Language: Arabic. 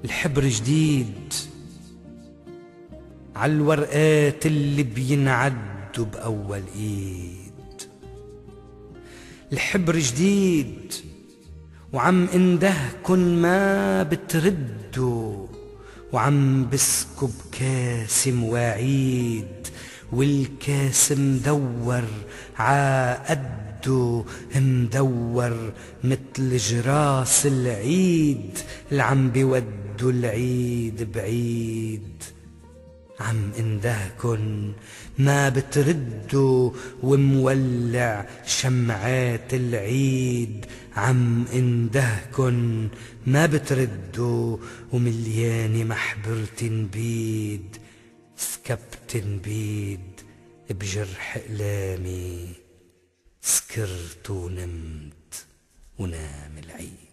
الحبر جديد عالورقات اللي بينعدوا بأول ايد. الحبر جديد وعم اندهكن ما بتردوا، وعم بسكب كاس مواعيد، والكاس مدور عقده، مدور متل جراس العيد اللي عم بيودوا العيد بعيد. عم اندهكن ما بتردوا ومولع شمعات العيد، عم اندهكن ما بتردوا ومليانة محبرة بيد، سكبت بيد بجرح أقلامي، سكرت ونمت ونام العيد.